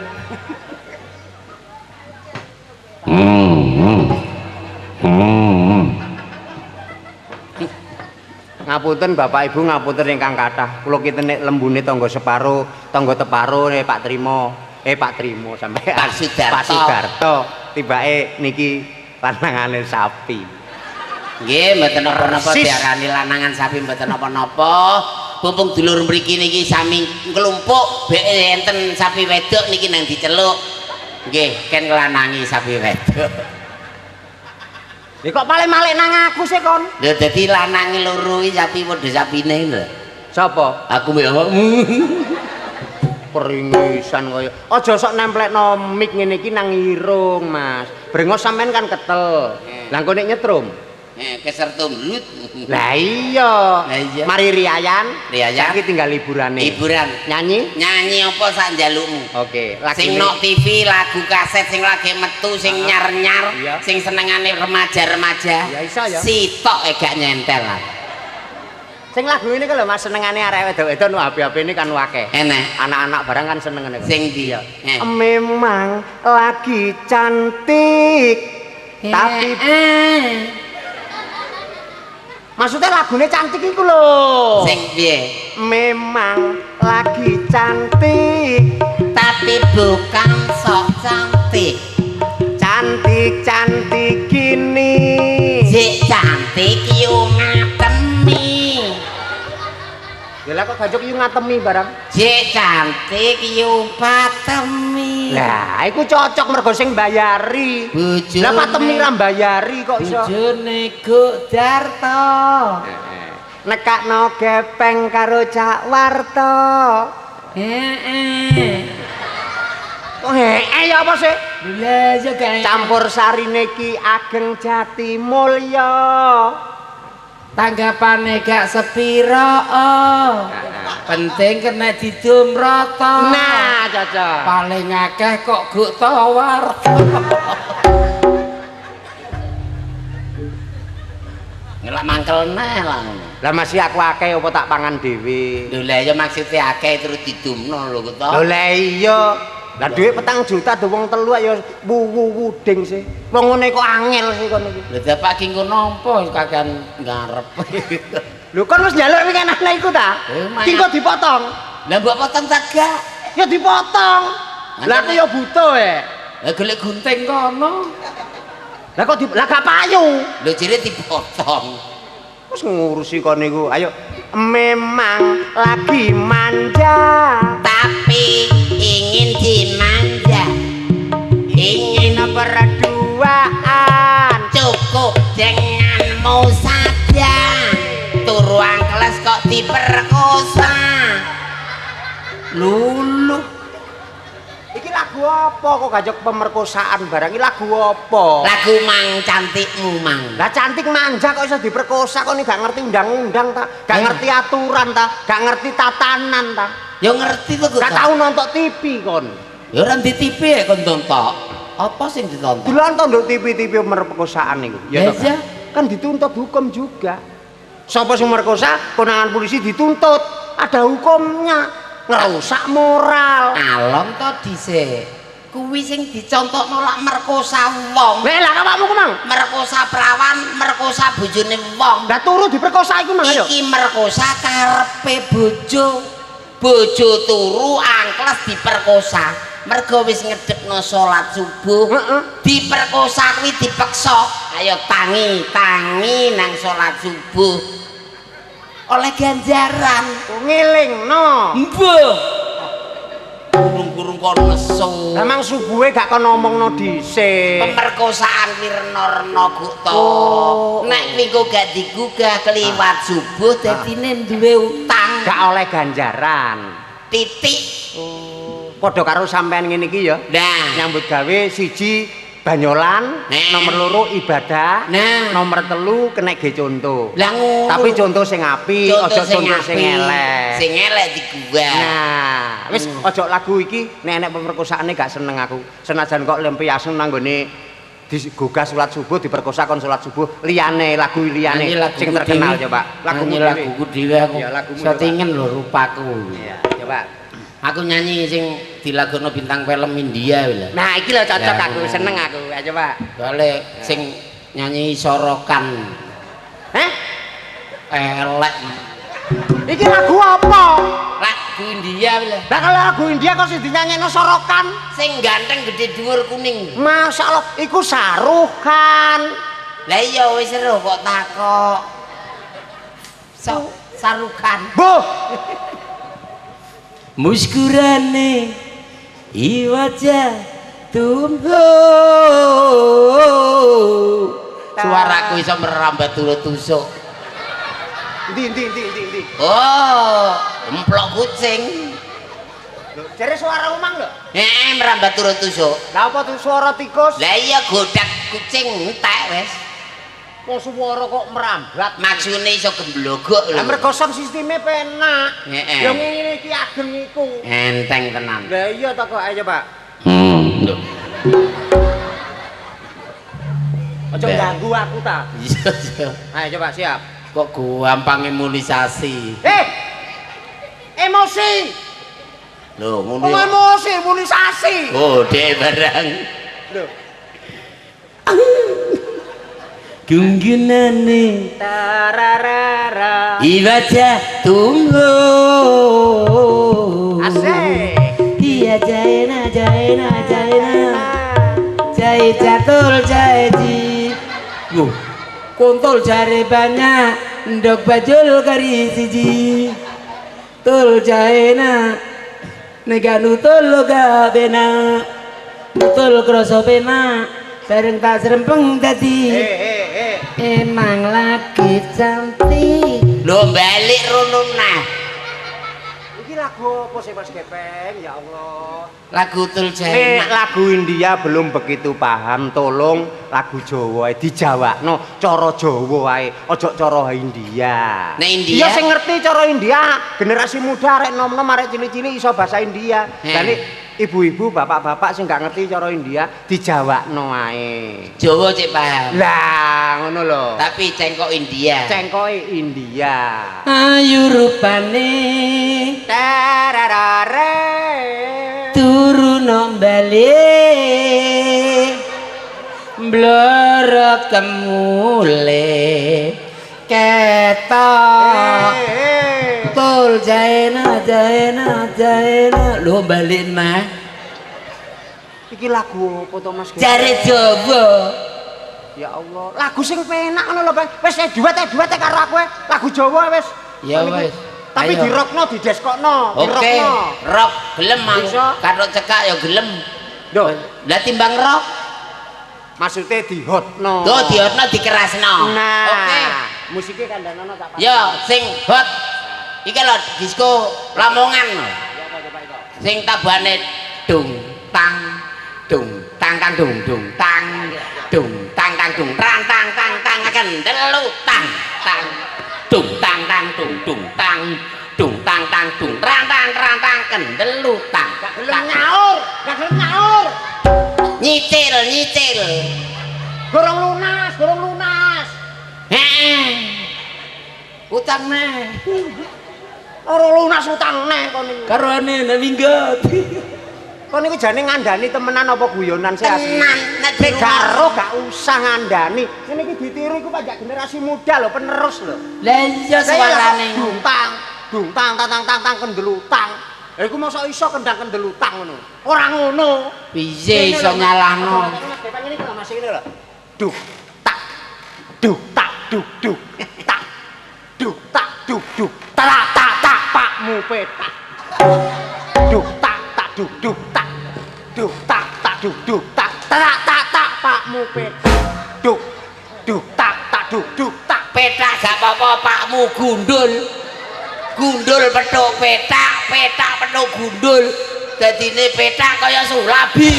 ngapunten Bapak Ibu ngapunten ingkang kathah kula kinten nek lembune tangga separo tangga teparo Pak Trimo Pak Trimo sampeyan Pak Sudarto Pak Sudarto tibake niki lanangane sapi. Nggih, mboten napa-napa diarani lanangan sapi mboten napa-napa. Mumpung dulur mriki niki sami nglumpuk enten sapi wedok niki nang diceluk. Nggih, ken nglanangi sapi wedok. Lha kok paling malih nang aku sih kon? Lha dadi lanange loro iki sapi padha sapine lho. Sapa? Aku mbek awakmu. Peringisan kaya. Aja sok nemplekno mik ngene iki nang irung, Mas. Brengos sampean kan ketel. Lah engko nek nyetrum. Kesertum lut. Lah iya. Mari riayan. Saiki tinggal liburane. Liburan. Nyanyi? Nyanyi apa sak njalukmu? Oke, Sing nok TV lagu kaset sing lagi metu sing nyar-nyar, sing senengane remaja-remaja. Ya iso ya. Sitok gak nyentel lah. Sing lagu ini kan lho Mas senengane arek wedok-wedok nu HP ini kan akeh. Enak. Anak-anak barang kan seneng ngene. Sing ndi? Memang lagi cantik. Tapi maksudnya lagunya cantik iku lho. Sing piye? Memang lagi cantik tapi bukan sok cantik. Cantik-cantik gini. Sik cantik yo ngatemi. Ya lah kok gajuk yo ngatemi barang. Sik cantik yo patemi. Lah iku cocok mergo sing mbayari. Lah patemi ra mbayari kok iso. Bojone Guk Darto. Nekakno gepeng karo Cak Warto. Kok ya apa sih? Lah ya kae. Campur sarine ki Ageng Jati Mulya. Tanggapane gak sepiro. Penting kena didum rata. Nah, cocok. Paling akeh kok Guk Tawarto. Ngelak mangkel neh lah ngono. Lah masih aku akeh apa tak pangan dhewe. Lho lah ya maksude akeh terus didumno lho kok to. Lho lah iya. Lah dhuwit 4 juta do wong telu ya wuwu-wuding sih. Wong ngene kok angel sih kon iki. Lha Bapak ki engko nampa kakean ngarep. Lho kon wis njaluk wingi anakne iku ta? Ki kok dipotong. Lah mbok potong tak gak? Ya dipotong. Lah aku ya butuh Lah golek gunting kono. Lah kok lah gak payu. Lho jere dipotong. Wis ngurusi kon niku. Ayo. Memang lagi manja tapi ingin dimanja. ingin berduaan Cukup denganmu saja. Turuang kelas kok diperkosa. Lulu. Iki lagu apa kok gajok pemerkosaan barang? Iki lagu apa? Lagu Mang Cantikmu Mang. Lah cantik manja kok iso diperkosa kok gak ngerti undang-undang ta, gak ngerti aturan ta, gak ngerti tatanan ta. Ya ngerti to kok. Gak tau nonton TV kon. Ya ora di TV ya kon tonton. Apa sing ditonton? Dilonton nduk TV-TV pemerkosaan niku. Ya toh, kan dituntut hukum juga. Sapa sing merkosa konangan polisi dituntut, ada hukumnya. Ngerusak moral. Alon to dhisik. Kuwi sing dicontokno lak merkosa wong. Lah awakmu ku mang Merkosa perawan, merkosa bojone wong. lah turu diperkosa iku mang ayo. Iki merkosa karepe bojo. Bojo turu angkles diperkosa. Mergo wis ngedekno salat subuh. Diperkosa kuwi dipeksa. Ayo tangi nang salat subuh. Oleh ganjaran Ngelingno. mbah kurung-kurung kon nesu. Lah mang subuhe gak kon ngomongno dhisik. Pemerkosaan wirna-rena Guk to. Oh. Nek minggu gak digugah keliwat subuh dadine duwe utang. Gak oleh ganjaran. Titik. Padha karo sampean ngene iki ya. Nah, Nyambut gawe siji banyolan, nomor loro ibadah, nomor telu kena ge contoh. Lah ngono. Tapi contoh sing apik, aja contoh sing elek. Sing elek digugah. Nah, wis aja lagu iki nek pemerkosaane gak seneng aku. Senajan kok lempiasen nang gone digugah salat subuh diperkosa kon salat subuh liyane lagu liyane sing terkenal coba. Laguku dhewe aku. Ya, lagumu Setingen lho rupaku. Iya, coba. Aku nyanyi sing dilagokno bintang film India lho. Nah, iki lho cocok aku, seneng aku. Ayo, coba. Soale sing nyanyi sorokan. Heh? Elek. Iki lagu apa? Lah lagu India lho. Lah kalau lagu India kok sing dinyanyekno Sorokan? Sing ganteng gede dhuwur kuning. Masyaallah, iku Sarukan. Lah iya wis seru kok takok. Sarukan. Boh. Muskurane i wajah tumho. Suaraku iso merambat turut tusuk. Ndi. Oh, emplok kucing. Lho, jare suara umang lho. Merambat turut tusuk. Lah apa tuh suara tikus? Lah iya godak kucing entek wis. Kok suara kok merambat? Maksudnya iso gemblogok lho. Lah mergo sound sisteme penak. Heeh. Ya ngene iki ageng iku. Enteng tenan. Lah iya to kok ayo, Pak. Lho. Aja ganggu aku ta. Iya. Ayo coba siap. Kok gampang imunisasi. Emosi. Lho, ngono. Oh, emosi, imunisasi. Oh, dek barang. Lho. Gunggunane Tararara. ibadah tunggu. Asik. Dia jaina. Jai jatul jai ji. Kontol jare banyak, ndok bajul kari siji. Tul jaina. Nega nutul loga bena. Nutul kroso pena. Bareng tak serempeng tadi. Emang lagi cantik. Lo balik rono nah. Iki lagu apa sih Mas Gepeng? Ya Allah. Lagu Tul Nek Jaina. lagu India belum begitu paham, tolong lagu Jawa dijawabno cara Jawa wae, ojo cara India. Nek India? Iya sing ngerti cara India, generasi muda arek nom-nom arek cilik-cilik iso bahasa India. Lah nek ibu-ibu, bapak-bapak sing gak ngerti cara India dijawabno wae. Jawa cek paham. Lah ngono lho. Tapi cengkok India. Cengkoke India. Ayu rupane Tararare. turun balik blorok kemule ketok Tul jaina lo balik mah Iki lagu apa to Mas? jare Jawa. Ya Allah, lagu sing penak ngono lho, Bang. Wis duet karo aku lagu Jawa wis. Ya wis. Tapi Ayo. di rockno, di deskokno, di Oke, rockno. rock gelem mang. Bisa. Karo cekak ya gelem. Duh, Lah timbang rock, maksudnya di hotno. tuh diotno dikerasno. Nah, Oke. musiknya kandhanono tak Yo sing hot. Iki lho disco Lamongan lho. Ya apa coba itu? Sing tabane dung tang kan dung tang kan dung tang kendelu tang dung tang kendelu tang. Gelem nyaur, gak gelem nyaur. Nyicil. Gorong lunas. Heeh. Utang neh. Ora lunas utang neh kon iki. Karone nek minggat. Kon niku jane ngandani temenan apa guyonan sih asli? Tenan, nek Nek di karo gak usah ngandani. Ngene iki ditiru iku pajak generasi muda lho, penerus lho. Lah iya suarane. Dung tang kendelutang. Lha iku mosok iso kendang kendelutang ngono. Ora ngono. Piye iso nyalahno? Mas Depan ini kalau masih ini lho. Duk tak duk tak duk tak duk tak duk tak pakmu petak. Duk tak duk tak duk tak pakmu petak. Duk tak duk tak Petak gak apa-apa pakmu gundul petuk petak petuk gundul dadine petak kaya sulabi.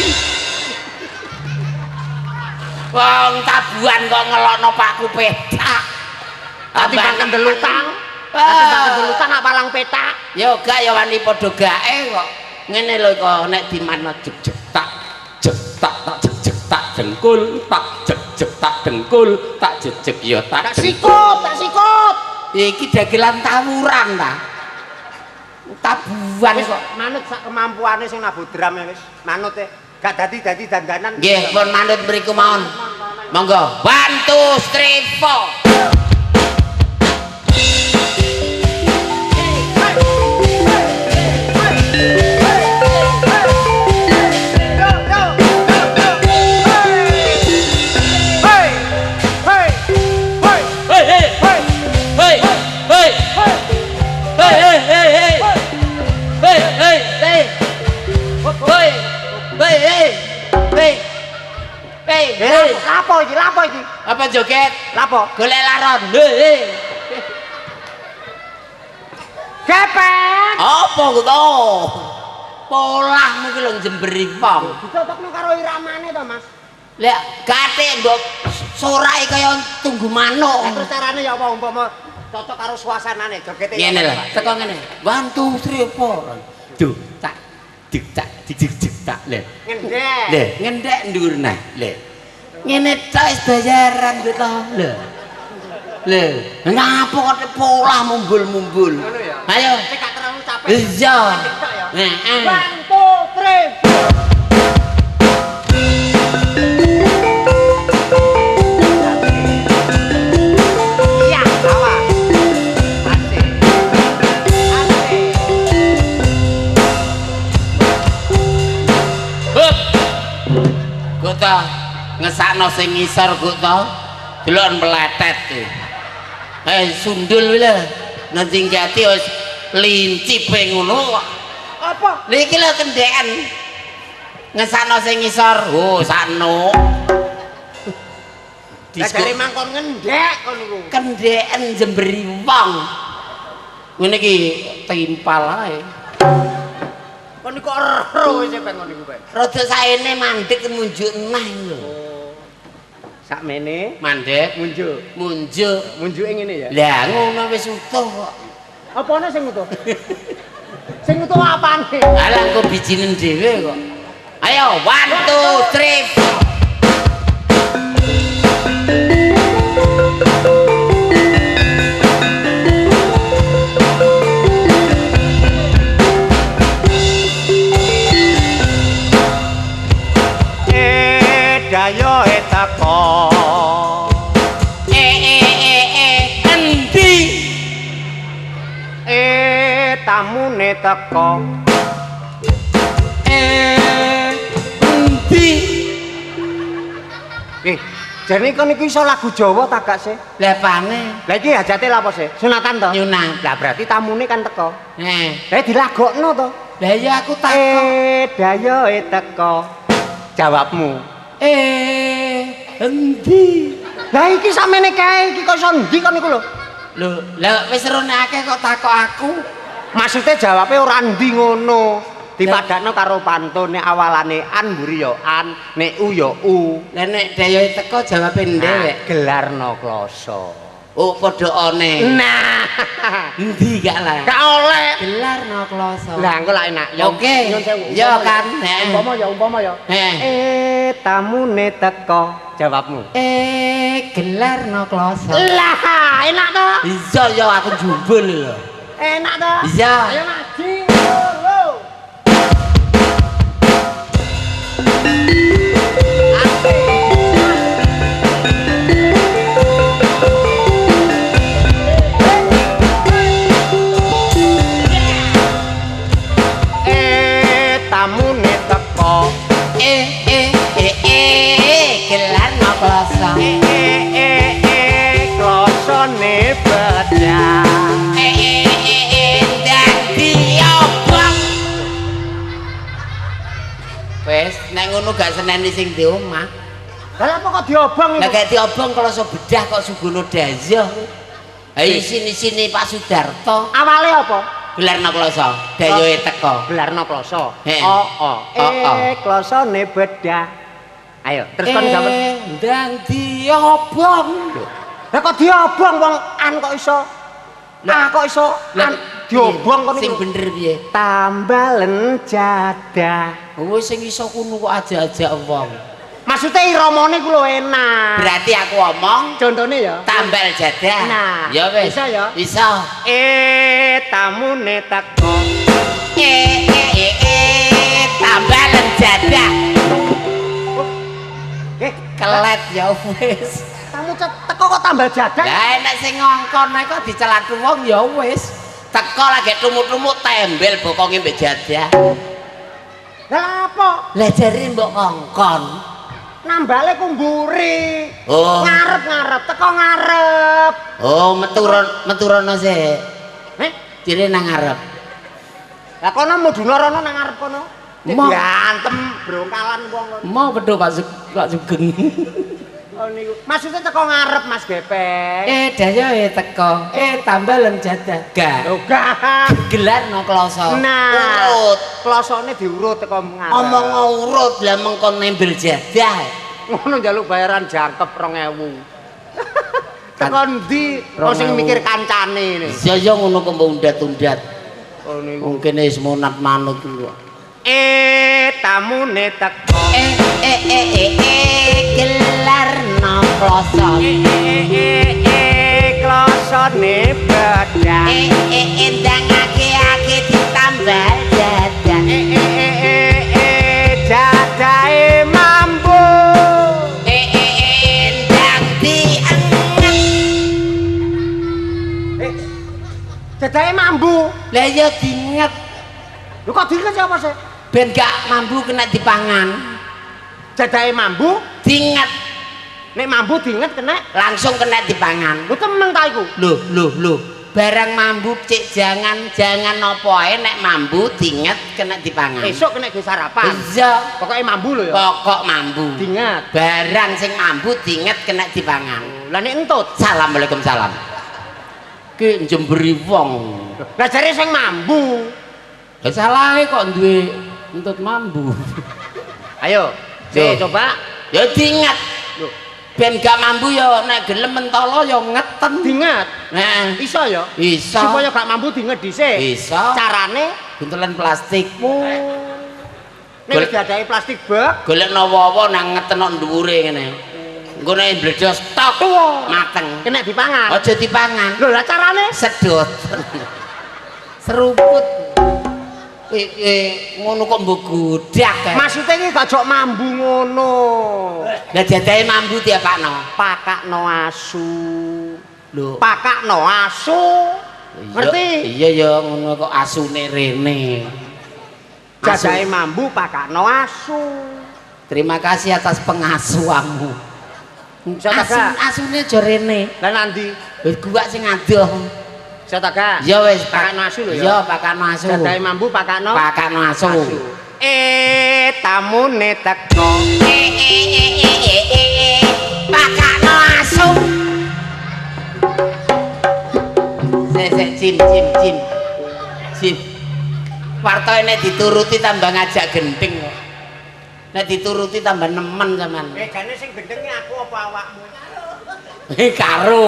Wong tabuhan kok ngelokno pakku petak. Ati bangken delutang. Ati bangken delutang apa lang petak. Ya gak ya wani padha gae kok. Ngene lho kok nek dimanno jek tak dengkul tak dengkul tak jejeg ya tak sikut. Iki dagelan tawuran ta. Tabuhan Wis kok. manut sak kemampuane sing nabuh drum wis. Manut e. Gak dadi dandanan. Nggih, pun manut mriku mawon. Monggo. 1 2 3 4. Lapo iki? Apa joget? Lapo? Golek laron. Gepet. Apa kok to? Polahmu ki lho jemberi wong. Dicocokno karo iramane to, Mas. Lek gathek mbok sorai kaya tunggu manuk. Terus carane ya apa umpama cocok karo suasanane jogete. Ngene lho, teko ngene. 1 2 3 4. Duh, tak dik tak dik tak lho. Ngendek. Lho, ngendek ndur nah. Lho. Ngene tok wis bayaran ku to. Lho. Lho, ngapa kok polah mumbul-mumbul? Ngono ya. Ayo. Sik gak terlalu capek. Iya. Heeh. Heeh. 1 2 3. Iya, awas. Asik. Asik. Hup. Kok ta ngesakno sing ngisor kok ta? Delok meletet iki. Sundul lho. Nang tingkati wis lincipe ngono kok. Apa? Niki lho kendeken. Ngesakno sing ngisor. Oh, sakno. Lah jare mangkon ngendek kon niku. Kendeken jemberi wong. Ngene iki timpal ae. Kon niku ero wis ben kon niku, Ben. Rada saene mandek munjuk neh lho. Sakmene Mandek munjuk. munjuk Ngene ya. lah ngono wis utuh kok. Apane sing utuh? Sing utuh apane? Alah engko bijinen dhewe kok. Ayo 1 2 3. Dayo etako. Endi? Tamune teko. Endi? Jane kon iki iso lagu Jawa ta gak sih? Lah pane? Lah iki hajate lha apa sih? Sunatan to? Nyunat. Lah berarti tamune kan teko. Lah Dilagokno to. ya aku takon. Dayo teko. Jawabmu. Endi? Lah iki samene kae iki kok iso endi kon niku lho? Lho, lah wis rene akeh kok takok aku. Maksudnya jawabnya ora endi ngono. Dipadakno karo pantun nek awalane an mburi ya an, nek u ya u. Lah nek daya teko jawabe ndewek. Gelarno kloso. Oh, padha one. Nah, Endi gak lah? gak oleh. Gelarno kloso. Lah engko lak enak. Oke. Ya kan. Umpama ya. Tamune teko. Jawabmu. Gelarno kloso. Lah, enak to? Iya ya aku jumbul lho. Enak to? Iya. Ayo maju. Tamune teko. Gelarno kloso. Klosone bedah. Dadi obong. Wes, nek ngono gak seneni sing di omah. Lah apa kok diobong Lah iki? gak diobong kloso bedah kok sugono dazah. Ayo sini Pak Sudarto. Awale apa? Gelarno kloso, dayoe teko. Gelarno kloso. He. Oh. Klosone bedah. Ayo, terus kon jawab. Ndang diobong. Lah kok diobong wong an kok iso? Kok iso an diobong kon sing iku. bener piye? Tambalen jadah. Oh sing iso kuno kok aja-aja wong. Maksudnya iramane ku lho enak. Berarti aku omong Contone ya. tambal jadah. Nah, ya wis. bisa ya? Bisa. Tamune teko. Tambalan jadah. Kelet ya wis. Kamu teko kok tambal jadah? Lah enek sing ngongkon kok dicelatu wong ya wis. Teko lagi tumut-tumut tembel bokonge mbek jadah. Lah apa? Lah jare mbok ngongkon. Nambale kumburi. Oh. Ngarep teko ngarep. Oh, meturono sik. Heh, Jare nang ngarep. lah kono muduna rono nang ngarep kono. Diantem brongkalan wong. Mau pedho Pak Sugeng. Oh niku. Maksudnya teko ngarep Mas Gepeng. Daya teko. Tambah lem jadah. Oh gak. Gelar no kloso. Nah, urut. Klosone diurut teko ngarep. Omong urut lah mengkon nembel jadah. Ngono njaluk bayaran jangkep 2000. Teko ndi sing mikir kancane ini. Ya ngono kok mbok undat-undat. Oh niku. Mungkin wis monat manut ku. Tamune teko. Gelar no kloso. Klosone bedak. Endang ake ditambah jadah. Jadahe mampu. Endang dianget. Jadahe mambu. Lah ya diinget. Lho kok diinget apa sih? Ben gak mambu kena dipangan. Jadahe mambu, Diinget nek mambu diinget kena. langsung kena dipangan. Lho temen ta iku? Loh. Barang mambu cek jangan apa ae nek mambu diinget kena dipangan. Esuk kena ge sarapan. Iya, Pokoke mambu lho ya. pokok mambu. Diinget. Barang sing mambu diinget kena dipangan. Lah nek entut. Assalamualaikum salam. Ki njemberi wong. Lah jare sing mambu. Lah salahe kok duwe entut mambu. Ayo, coba. Ya diinget. Lho, Ben gak mambu ya nek gelem mentolo ya ngeten. diinget. Nah, Iso ya? iso. Supaya gak mambu diinget dhisik. Iso. Carane Buntelan plastik. nek wis diadahi plastik bag, Golek nawa-nawa nang ngeten nang dhuwure ngene. Engko nek bledos tok mateng. kena dipangan. Aja dipangan. Lho lah carane? Sedot. Seruput. Ngono kok mbok godak. Maksudnya ini gak jok mambu ngono. Lah jadahe mambu diapakno? Pakakno asu. Lho, Pakakno asu. Ngerti? Iya ya ngono kok asune rene. Jadahe mambu pakakno asu. Terima kasih atas pengasuhanmu. Asune aja rene. Lah nanti Wis gua sing adoh. Sataga. Ya wis pakakno asu lho ya. Ya pakakno asu. Jadahe mambu pakakno Asu. Tamune teko. Pakakno asu. Cim. Wartoe nek dituruti tambah ngajak gendeng kok. Nek dituruti tambah nemen sampean. Jane sing gendenge aku apa awakmu? Karo.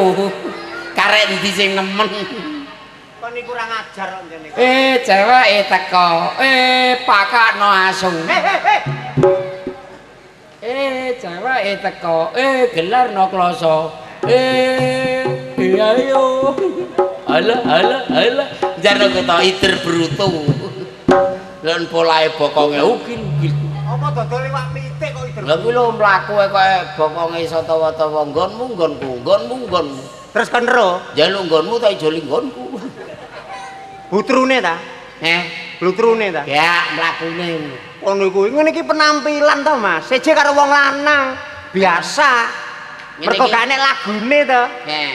Karek ndi sing nemen. Kon iki kurang ajar kok jane. Ceweke teko. Pakakno asu. Ceweke teko. Gelar no kloso. Ayo. Alah. Jarno ketok ider brutu. Lan polahe bokonge ukil. Apa dodol liwat pitik kok ider? Lah kuwi lho mlaku kok bokonge iso tawa-tawa nggonmu. Terus kon ero, Jaluk nggonmu ta ijo nggonku. butrune ta? Blutrune ta? Ya mlakune. Ngono kuwi ngene iki penampilan to, Mas. Seje karo wong lanang. Biasa. Mergo gak nek lagune to.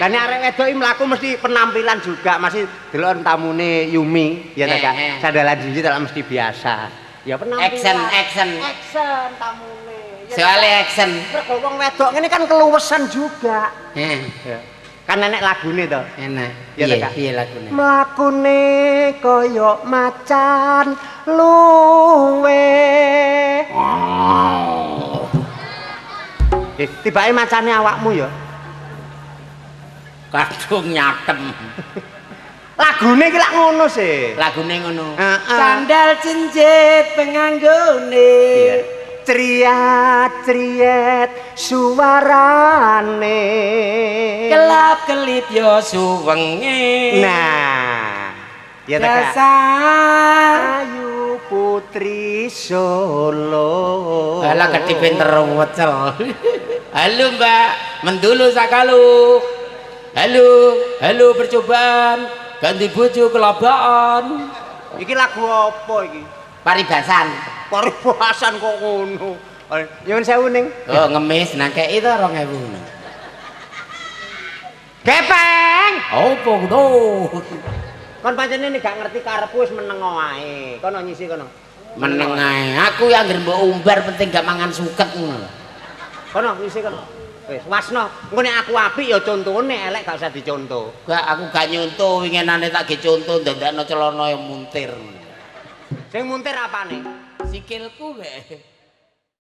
Lah nek arek wedok iki mlaku mesti penampilan juga, masih delok tamune Yumi, ya ta, Kak. Sandalan jinji tak mesti biasa. Ya penampilan. Action. Action tamune. Soale action. Mergo wong wedok ngene kan keluwesan juga. Ya. Kan nenek lagune to. Enak. Ya ta, Kak. Piye lagune? Mlakune kaya macan luwe. Tibake macane awakmu ya. Kadung nyatem. Lagune iki lak ngono sih. Lagune ngono. Sandal cincit penganggone. Triat suarane. Kelap-kelip yo suwenge. Nah, ya ta, Kak. Ayu Putri Solo. Alah ketipen terwecel. Halo Mbak, mendulu sakalu. Halo percobaan ganti bojo kelabaan. Iki lagu apa iki? Paribasan. Paribasan kok ngono. Nyuwun sewu ning. Oh ngemis nangkei to 2000. Gepeng. Opo kudu? Kon pancene nek gak ngerti karepku wis meneng wae. Kono nyisi kono. Meneng ae. Aku yang anggere mbok umbar penting gak mangan suket ngono. Kono ngisi kono. Wis wasno. Engko nek aku apik ya contone, elek gak usah dicontoh. Gak aku gak nyontoh winginane tak ge contoh ndandakno celana yang muntir. Sing muntir apane? Sikilku gak.